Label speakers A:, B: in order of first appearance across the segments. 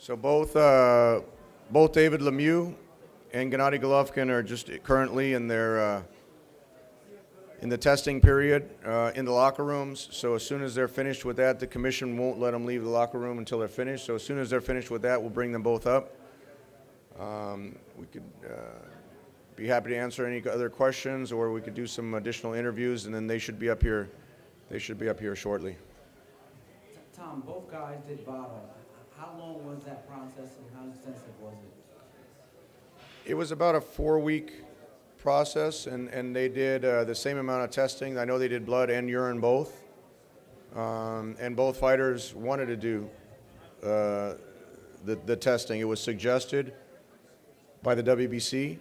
A: So both David Lemieux and Gennady Golovkin are just currently in their in the testing period in the locker rooms. So as soon as they're finished with that, the commission won't let them leave the locker room until they're finished. So as soon as they're finished with that, we'll bring them both up. We could be happy to answer any other questions, or we could do some additional interviews, and then they should be up here. They should be up here shortly.
B: Tom, both guys did VADA. How long was that process, and how extensive was it?
A: It was about a 4-week process, and they did the same amount of testing. I know they did blood and urine both, and both fighters wanted to do the testing. It was suggested by the WBC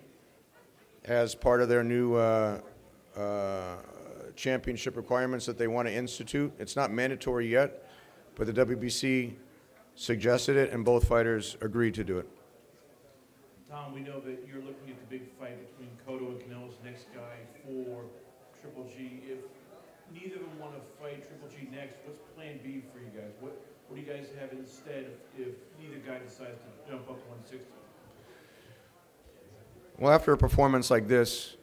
A: as part of their new championship requirements that they want to institute. It's not mandatory yet, but the WBC suggested it, and both fighters agreed to do it.
C: Tom, we know that you're looking at the big fight between Cotto and Canelo's next guy for Triple G. If neither of them want to fight Triple G next, what's plan B for you guys? What do you guys have instead if neither guy decides to jump up 160?
A: Well, after a performance like this,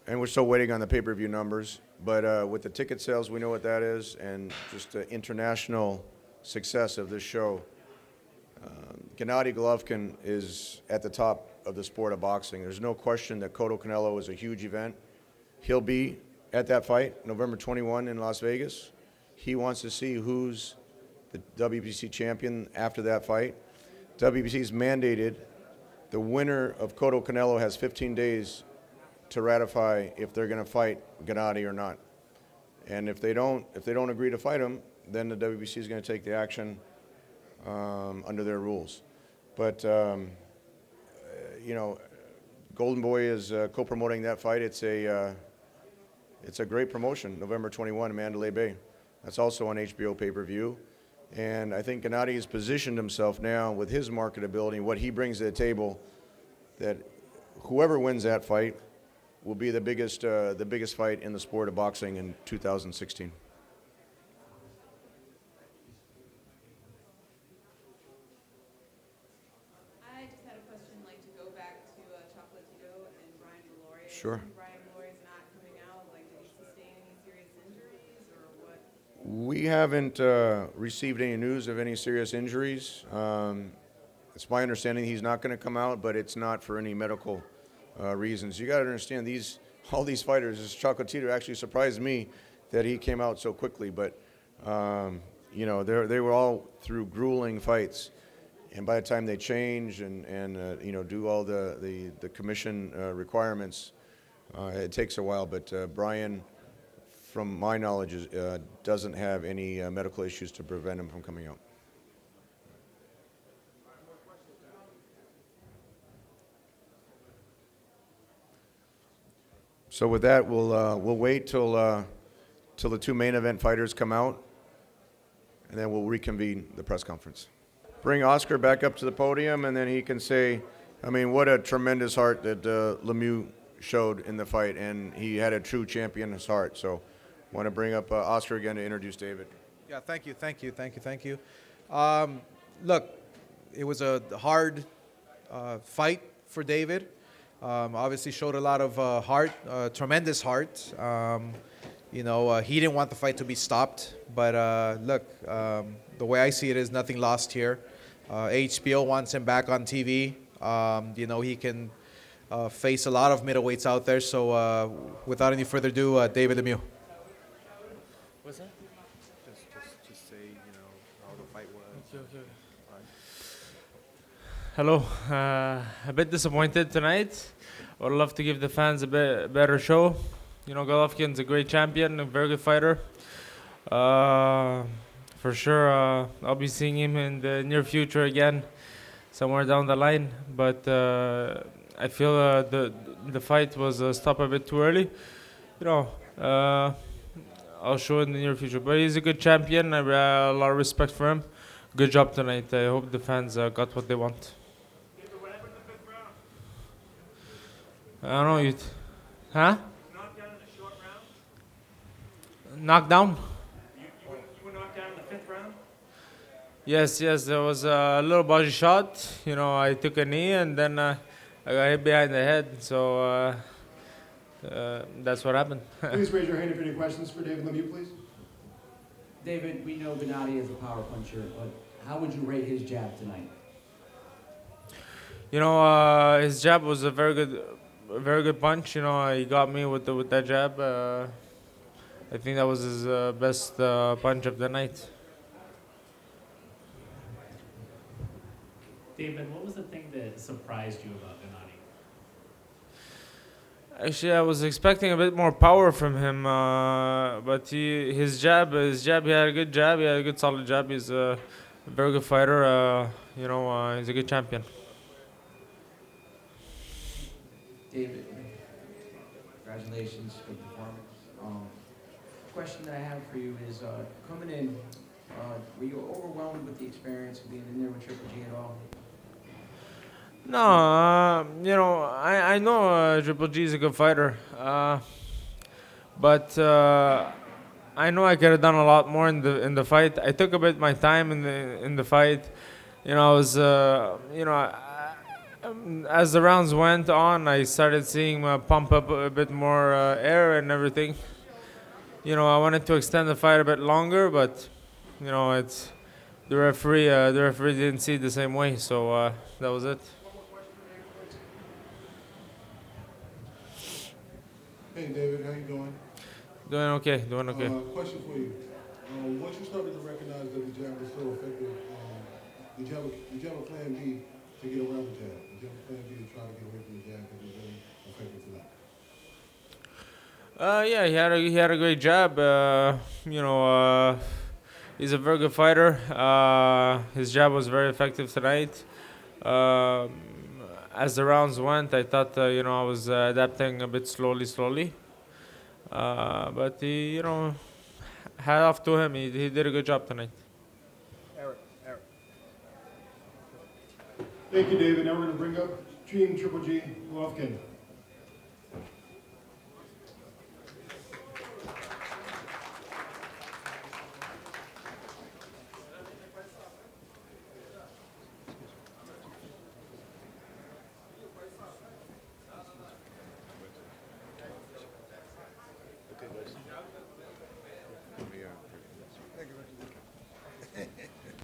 A: and we're still waiting on the pay-per-view numbers, but with the ticket sales, we know what that is, and just the international success of this show, Gennady Golovkin is at the top of the sport of boxing. There's no question that Cotto Canelo is a huge event. He'll be at that fight, November 21 in Las Vegas. He wants to see who's the WBC champion after that fight. WBC's mandated the winner of Cotto Canelo has 15 days to ratify if they're going to fight Gennady or not. And if they don't agree to fight him, then the WBC is going to take the action under their rules. But you know, Golden Boy is co-promoting that fight. It's a great promotion, November 21 in Mandalay Bay. That's also on HBO pay-per-view. And I think Gennady has positioned himself now with his marketability, what he brings to the table, that whoever wins that fight will be the biggest fight in the sport of boxing in 2016.
D: I just had a question, like to go back to Chocolatito and Brian Gloria.
A: Sure.
D: Brian Gloria's not coming out. Like, did he sustain any serious injuries or what?
A: We haven't received any news of any serious injuries. It's my understanding he's not going to come out, but it's not for any medical reasons. You got to understand, all these fighters, this Chocolatito actually surprised me that he came out so quickly, but you know, they were all through grueling fights, and by the time they change and you know, do all the commission requirements, it takes a while. But Brian, from my knowledge, doesn't have any medical issues to prevent him from coming out. So with that, we'll wait till the two main event fighters come out, and then we'll reconvene the press conference. Bring Oscar back up to the podium, and then he can say, I mean, what a tremendous heart that Lemieux showed in the fight, and he had a true champion's heart. So I want to bring up Oscar again to introduce David.
E: Yeah, thank you. Look, it was a hard fight for David. Obviously showed a lot of heart, tremendous heart. You know, he didn't want the fight to be stopped, but look, the way I see it is nothing lost here. HBO wants him back on TV. You know, he can face a lot of middleweights out there. So without any further ado, David Lemieux.
F: What's that?
E: Just say, you know, how the fight was.
F: Okay. Hello. A bit disappointed tonight. Would love to give the fans a bit better show. You know, Golovkin's a great champion, a very good fighter. For sure, I'll be seeing him in the near future again, somewhere down the line. But I feel the fight was stopped a bit too early. You know, I'll show in the near future. But he's a good champion. I have a lot of respect for him. Good job tonight. I hope the fans got what they want. I don't know. Huh?
C: Knocked down in the short round?
F: Knockdown?
C: You were knocked down in the 5th round?
F: Yes, yes, there was a little body shot. You know, I took a knee and then I got hit behind the head. So that's what happened.
G: Please raise your hand if you have any questions for David Lemieux, please.
B: David, we know Gennady is a power puncher, but how would you rate his jab tonight?
F: You know, his jab was a very good punch. You know, he got me with that jab. I think that was his best punch of the night.
H: David, what was the thing that surprised you about Gennady?
F: Actually, I was expecting a bit more power from him, but his jab, he had a good jab. He had a good solid jab. He's a very good fighter. You know, he's a good champion.
B: David, congratulations for the performance. Question that I have for you is, coming in, were you overwhelmed with the experience of being in there with Triple G at all?
F: No, you know, I know Triple G is a good fighter, but I know I could have done a lot more in the fight. I took a bit my time in the fight. You know, I was you know. As the rounds went on, I started seeing pump up a bit more air and everything. You know, I wanted to extend the fight a bit longer, but you know, it's the referee. The referee didn't see it the same way, so that was it.
G: Hey, David, how you doing?
F: Doing okay. Doing okay.
G: Question for you. Once you started to recognize that the jab was so effective, did you have a plan B to get around the jab? Did you have a plan B to try to get away from the jab that was very effective tonight?
F: Yeah, he had a great jab. You know, he's a very good fighter. His jab was very effective tonight. As the rounds went, I thought you know, I was adapting a bit slowly. But he, you know, hat off to him. He did a good job tonight.
G: Thank you, David. Now we're going to bring up Team Triple G Golovkin.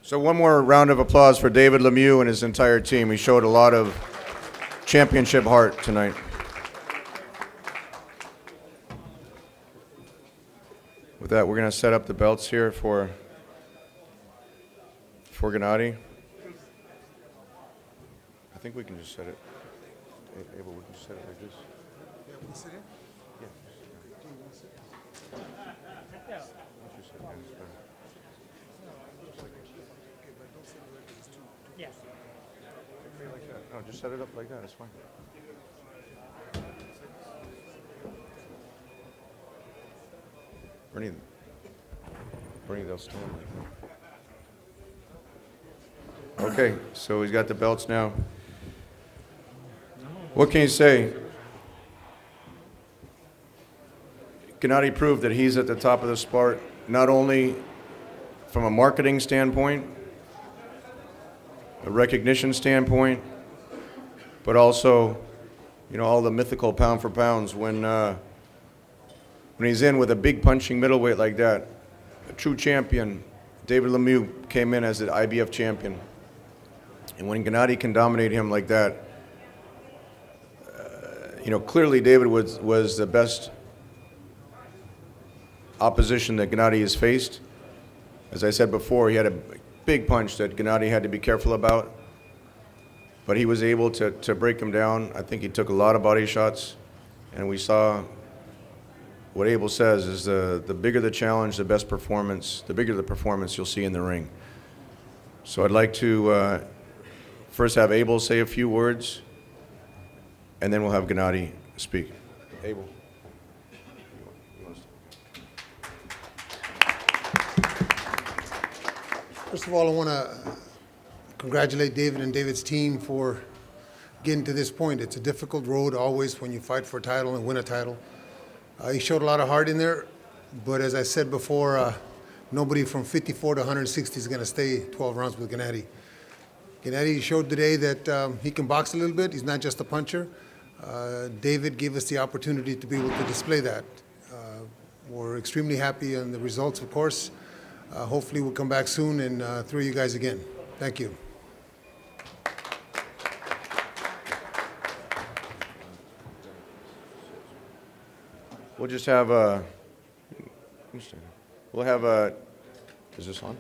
A: So one more round of applause for David Lemieux and his entire team. He showed a lot of championship heart tonight. With that, we're going to set up the belts here for Gennady. I think we can just set it. Abel, we can just set it like this. Yeah, we can sit in? Yeah. Do you want to sit? Yeah. Like that. No, just set it up like that. It's fine. Bernie, they'll stand like that. Okay, so he's got the belts now. What can you say? Gennady proved that he's at the top of the sport, not only from a marketing standpoint, a recognition standpoint, but also, you know, all the mythical pound for pounds. When he's in with a big punching middleweight like that, a true champion, David Lemieux came in as the IBF champion. And when Gennady can dominate him like that, you know, clearly David was the best opposition that Gennady has faced. As I said before, he had a big punch that Gennady had to be careful about, but he was able to break him down. I think he took a lot of body shots, and we saw what Abel says is the bigger the challenge, the best performance, the bigger the performance you'll see in the ring. So I'd like to first have Abel say a few words, and then we'll have Gennady speak. Abel.
I: First of all, I want to congratulate David and David's team for getting to this point. It's a difficult road always when you fight for a title and win a title. He showed a lot of heart in there, but as I said before, nobody from 54 to 160 is going to stay 12 rounds with Gennady. Gennady showed today that he can box a little bit. He's not just a puncher. David gave us the opportunity to be able to display that. We're extremely happy on the results, of course. Hopefully we'll come back soon and throw you guys again. Thank you.
A: We'll just have a, is this on?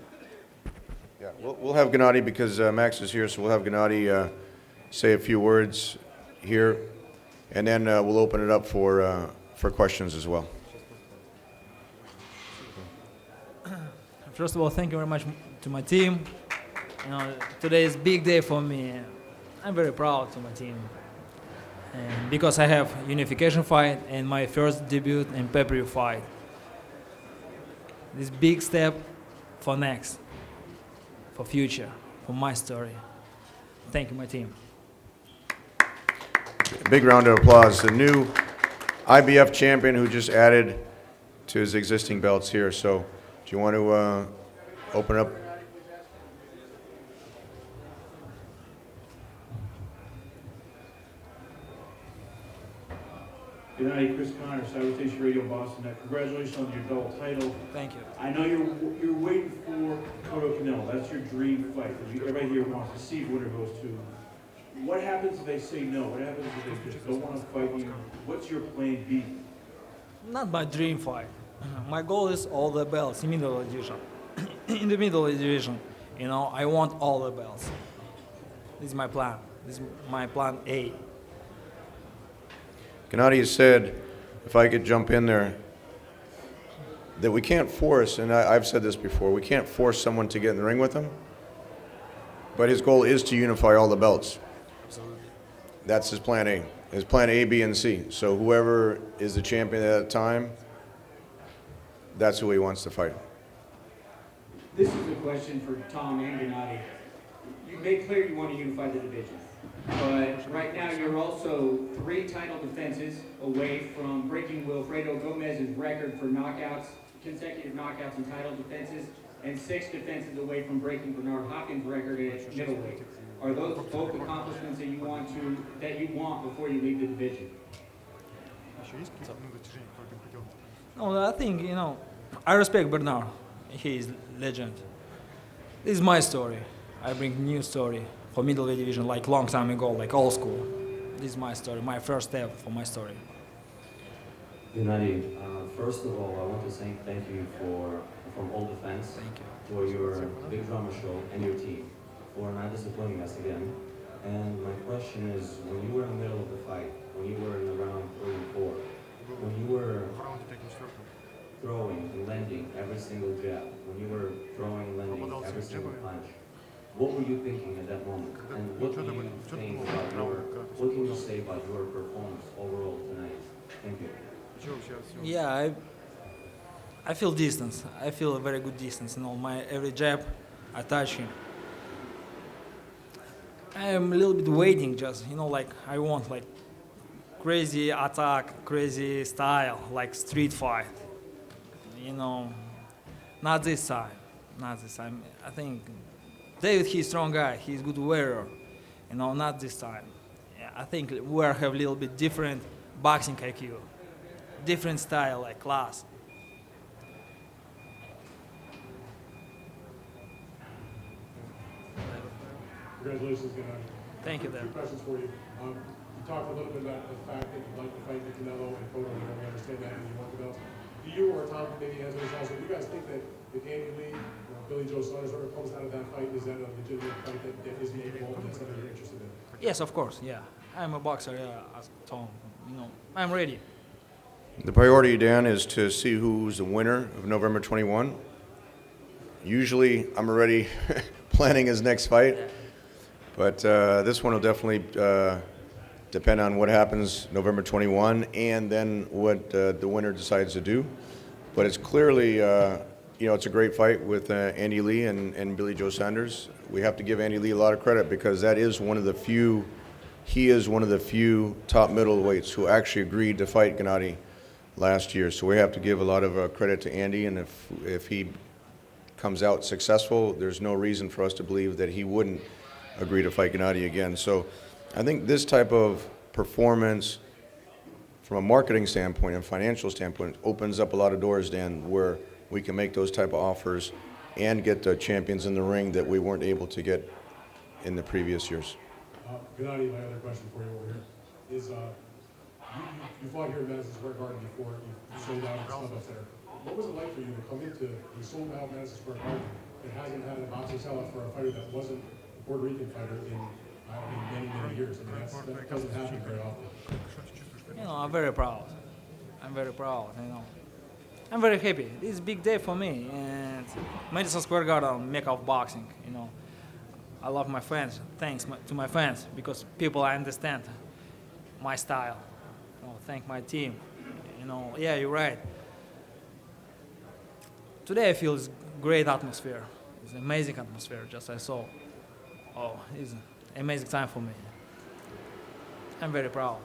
A: Yeah, we'll have Gennady because Max is here, so we'll have Gennady say a few words here, and then we'll open it up for questions as well.
J: First of all, thank you very much to my team. You know, today is a big day for me. I'm very proud to my team. And because I have unification fight and my first debut in pay-per-view fight. This big step for next, for future, for my story. Thank you, my team.
A: Big round of applause. The new IBF champion who just added to his existing belts here. So, do you want to open up?
C: Gennady, Chris Connor, Salutation Radio Boston. Congratulations on your double title.
J: Thank you.
C: I know you're waiting for Cotto Canelo. That's your dream fight. Everybody here wants to see if winner goes to. What happens if they say no? What happens if they just don't want to fight you? What's your plan B?
J: Not my dream fight. My goal is all the belts in middle division. In the middle division, you know, I want all the belts. This is my plan. This is my plan A.
A: Gennady has said, if I could jump in there, that we can't force, and I've said this before, we can't force someone to get in the ring with him, but his goal is to unify all the belts. That's his plan A. His plan A, B, and C. So whoever is the champion at that time, that's who he wants to fight.
K: This is a question for Tom and Gennady. You made clear you want to unify the division, but right now you're also 3 title defenses away from breaking Wilfredo Gomez's record for knockouts, consecutive knockouts and title defenses, and 6 defenses away from breaking Bernard Hopkins' record at middleweight. Are those both accomplishments that you want before you leave the division?
J: No, I think, you know, I respect Bernard. He is legend. This is my story. I bring new story for middleweight division like long time ago, like old school. This is my story, my first step for my story.
L: Gennady, first of all, I want to say thank you from all the fans for your big drama show and your team for not disappointing us again. And my question is, when you were in the middle of the fight, when you were in the round 3 and 4, when you were throwing and landing every single jab, when you were throwing and landing every single punch, what were you thinking at that moment? And what do you think about what can you say about your performance overall tonight? Thank you.
J: Yeah, I feel distance. I feel a very good distance. You know, my every jab, I touch him. I am a little bit waiting, just, you know, like I want like crazy attack, crazy style, like street fight. You know, not this time. Not this time. I think David, he's a strong guy. He's a good warrior. You know, not this time. Yeah, I think we have a little bit different boxing IQ, different style, like class.
G: Congratulations, Gennady.
J: Thank you,
G: A few
J: Dan.
G: questions for you. You talked a little bit about the fact that you'd like to fight with Canelo and Cotto, and we understand that, and you want the belts. Do you or Tom maybe has this also, do you guys think that if Andy Lee or Billy Joe Saunders ever comes out of that fight, is that a legitimate fight that is meaningful and that's something you're interested in?
J: Yes, of course. Yeah, I'm a boxer. As Tom, you know, I'm ready.
A: The priority, Dan, is to see who's the winner of November 21. Usually, I'm already planning his next fight, but this one will definitely depend on what happens November 21 and then what the winner decides to do. But it's clearly, you know, it's a great fight with Andy Lee and Billy Joe Saunders. We have to give Andy Lee a lot of credit because that is one of the few, he is one of the few top middleweights who actually agreed to fight Gennady last year. So we have to give a lot of credit to Andy, and if he comes out successful, there's no reason for us to believe that he wouldn't agree to fight Gennady again. So I think this type of performance from a marketing standpoint and financial standpoint opens up a lot of doors, Dan, where we can make those type of offers and get the champions in the ring that we weren't able to get in the previous years.
G: Gennady, my other question for you over here is, you fought here in Madison Square Garden before, you sold out and stuff up there. What was it like for you to come into, you sold out Madison Square Garden, that hasn't had a boxing sellout for a fighter that wasn't a Puerto Rican fighter in many, many years? I mean, that doesn't happen very often.
J: You know, I'm very proud. I'm very proud, you know. I'm very happy. This is a big day for me. And Madison Square Garden, mecca of boxing, you know. I love my fans. Thanks to my fans, because people understand my style. You know, thank my team. You know, yeah, you're right. Today I feel it's great atmosphere. It's an amazing atmosphere, just I saw. Oh, it's an amazing time for me. I'm very proud.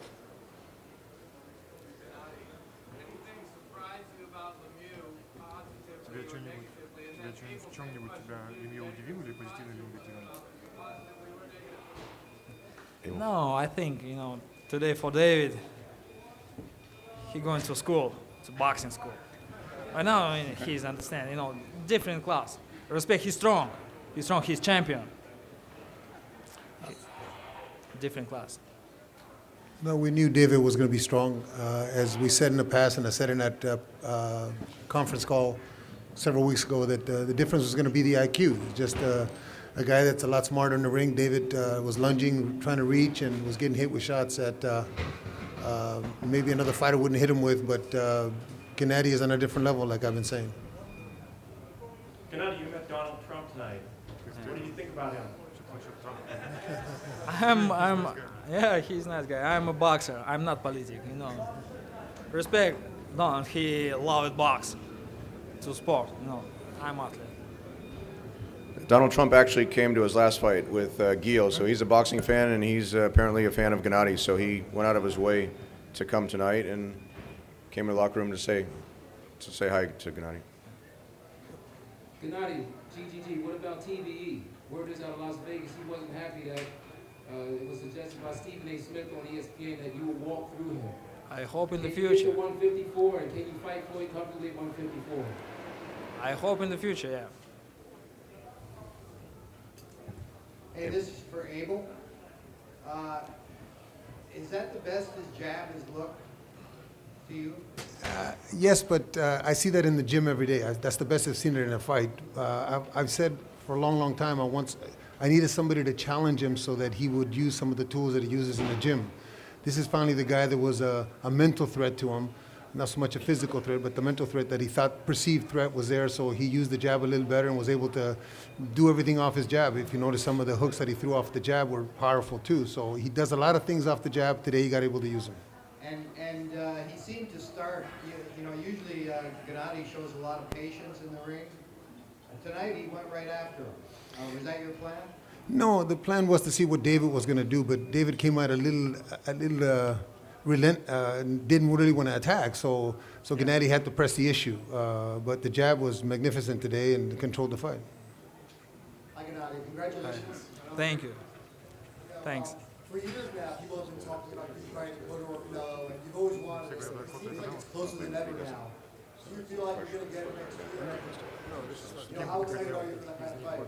M: В чем-нибудь тебя Лемье удивил или позитивно, или негативно?
J: No, I think, you know, today for David, he going to school, to boxing school. Right now, I mean, he's understand, you know, different class. Respect, he's strong. He's strong, he's champion. Different class.
I: No, we knew David was going to be strong. As we said in the past, and I said in that conference call several weeks ago, that the difference was going to be the IQ. Just a guy that's a lot smarter in the ring. David was lunging, trying to reach, and was getting hit with shots that maybe another fighter wouldn't hit him with, but Gennady is on a different level, like I've been saying.
C: Gennady, you met Donald Trump tonight. What did you think about him?
J: Yeah, he's a nice guy. I'm a boxer. I'm not politic, you know. Respect, Don, he loved box to sport, you know. I'm athlete.
A: Donald Trump actually came to his last fight with Gil, so he's a boxing fan, and he's apparently a fan of Gennady, so he went out of his way to come tonight and came in the locker room to say hi to Gennady.
B: Gennady, GGG, what about TVE? Word is out of Las Vegas, he wasn't happy that it was suggested by Stephen A. Smith on ESPN that you would walk through him.
J: I hope in the
B: Can you get
J: future.
B: to 154, and can you fight Floyd comfortably at 154?
J: I hope in the future, yeah.
N: Hey, this is for Abel. Is that the best his jab has looked to you?
I: Yes, but I see that in the gym every day. That's the best I've seen it in a fight. I've said for a long, long time, I needed somebody to challenge him so that he would use some of the tools that he uses in the gym. This is finally the guy that was a mental threat to him, not so much a physical threat, but the mental threat that he thought perceived threat was there, so he used the jab a little better and was able to do everything off his jab. If you notice, some of the hooks that he threw off the jab were powerful too, so he does a lot of things off the jab. Today he got able to use them.
N: And he seemed to start, you know, usually Gennady shows a lot of patience in the ring. Tonight he went right after him. Was that your plan?
I: No, the plan was to see what David was going to do, but David came out a little didn't really want to attack, so Gennady had to press the issue. But the jab was magnificent today and controlled the fight.
N: Hi, Gennady. Congratulations.
J: Thank you. Thanks.
N: For years now, people have been talking about you trying to put Orpino, and you've always wanted this. It seems like it's closer than ever now. Do you feel like you're going to get it next year? You know, how excited are you for that kind of fight?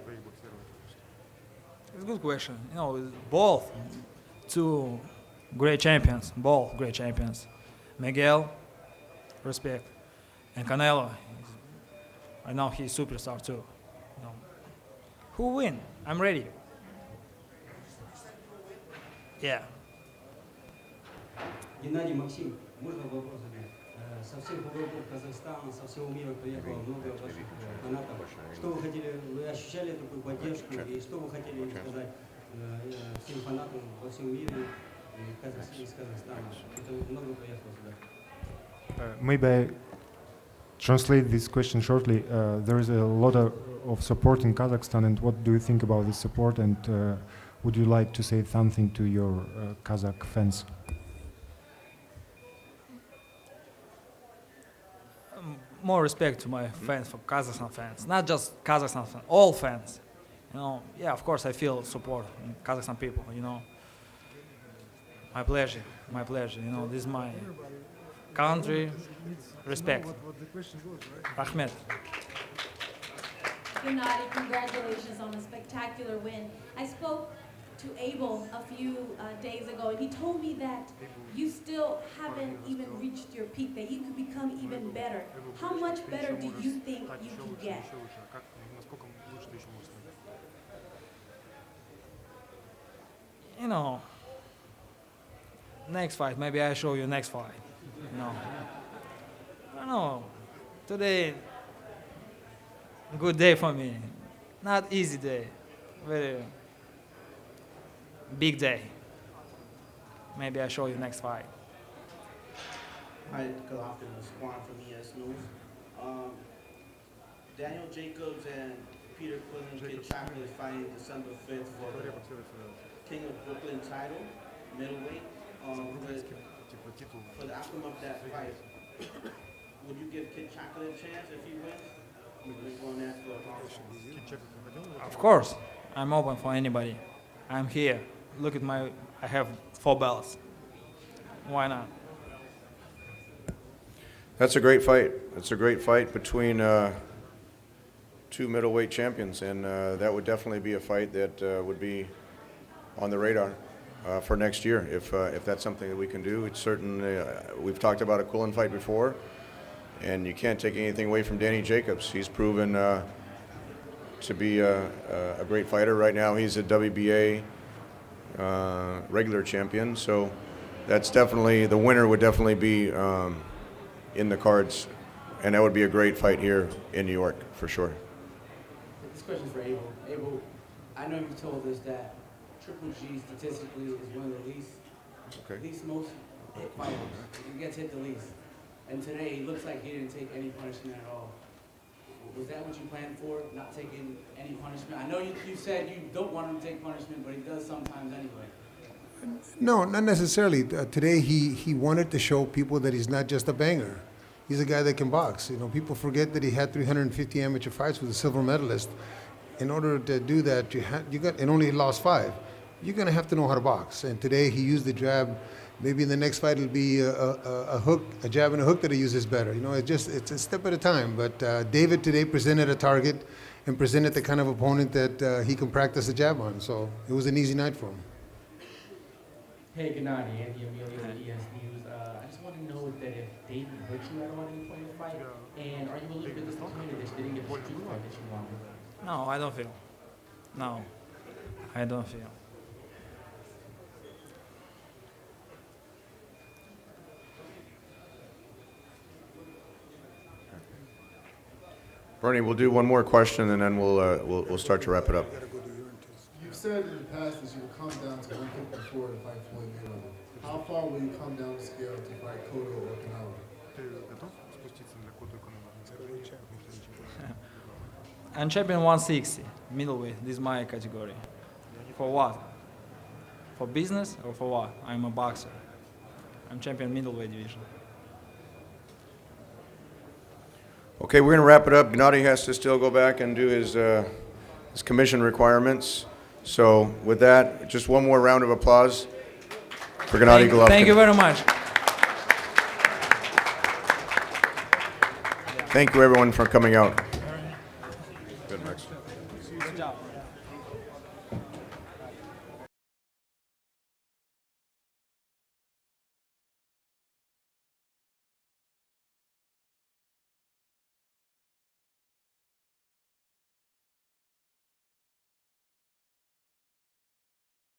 J: It's a good question. You know, both two great champions, both great champions. Miguel, respect, and Canelo. I know he's superstar too. You know. Who win? I'm ready. Yeah.
O: Геннадий, Максим, можно вопрос задать? Со всех уголков Казахстана, со всего мира приехало много ваших фанатов. Что вы хотели, вы ощущали такую поддержку, и что вы хотели сказать всем фанатам во всем мире из Казахстана? Это много приехало сюда.
M: Maybe I translate this question shortly. There is a lot of support in Kazakhstan, and what do you think about this support? And would you like to say something to your Kazakh fans?
J: more respect to my fans, for Kazakhstan fans, not just Kazakhstan fans, all fans. You know, yeah, of course I feel support in Kazakhstan people. You know, my pleasure, my pleasure. You know, this is my country. Respect. Rahmet.
P: Gennady, congratulations on a spectacular win. I spoke to Abel a few days ago, and he told me that you still haven't even reached your peak, that you could become even better. How much better do you think you can get?
J: You know, next fight, maybe I show you next fight. You know, I don't know. Today, good day for me. Not easy day, very big day. Maybe I show you next fight.
Q: Hi, Golovkin, Squan from ES News. Daniel Jacobs and Peter Quillen Kid Chocolate fighting December 5th for the King of Brooklyn title, middleweight. For the outcome of that fight, would you give Kid Chocolate a chance if he wins?
J: Of course, I'm open for anybody. I'm here. Look at I have 4 belts. Why not?
A: That's a great fight. It's a great fight between two middleweight champions, and that would definitely be a fight that would be on the radar for next year if that's something that we can do. It's certainly we've talked about a Quillen fight before, and you can't take anything away from Danny Jacobs. He's proven to be a great fighter. Right now, he's a WBA regular champion, so that's definitely the winner would definitely be in the cards, and that would be a great fight here in New York for sure.
B: This question's for Abel. Abel, I know you told us that Triple G statistically is one of the least most hit fighters. He gets hit the least. And today, he looks like he didn't take any punishment at all. Was that what you planned for, not taking any punishment? I know you said you don't want him to take punishment, but he does sometimes anyway.
I: No, not necessarily. Today he wanted to show people that he's not just a banger. He's a guy that can box. You know, people forget that he had 350 amateur fights with a silver medalist. In order to do that, and only lost 5. You're gonna have to know how to box. And today he used the jab. Maybe in the next fight it'll be a hook, a jab and a hook that he uses better. You know, it's a step at a time. But David today presented a target and presented the kind of opponent that he can practice the jab on. So it was an easy night for him.
H: Hey, Gennady, Andy Emilio with ES News. I just want to know that if David hurt you at all at any point in the fight, and are you a little bit disappointed that you didn't get the street fight that you wanted?
J: No, I don't feel. No, I don't feel.
A: Bernie, we'll do one more question and then we'll start to wrap it up.
N: You've said in the past that you would come down to 154 to fight Floyd Mayweather. How far will you come down the scale to fight Cotto or Canelo?
J: I'm champion 160, middleweight. This is my category. For what? For business or for what? I'm a boxer. I'm champion middleweight division.
A: Okay, we're going to wrap it up. Gennady has to still go back and do his commission requirements. So with that, just one more round of applause for Gennady Golovkin.
J: Thank you very much.
A: Thank you, everyone, for coming out.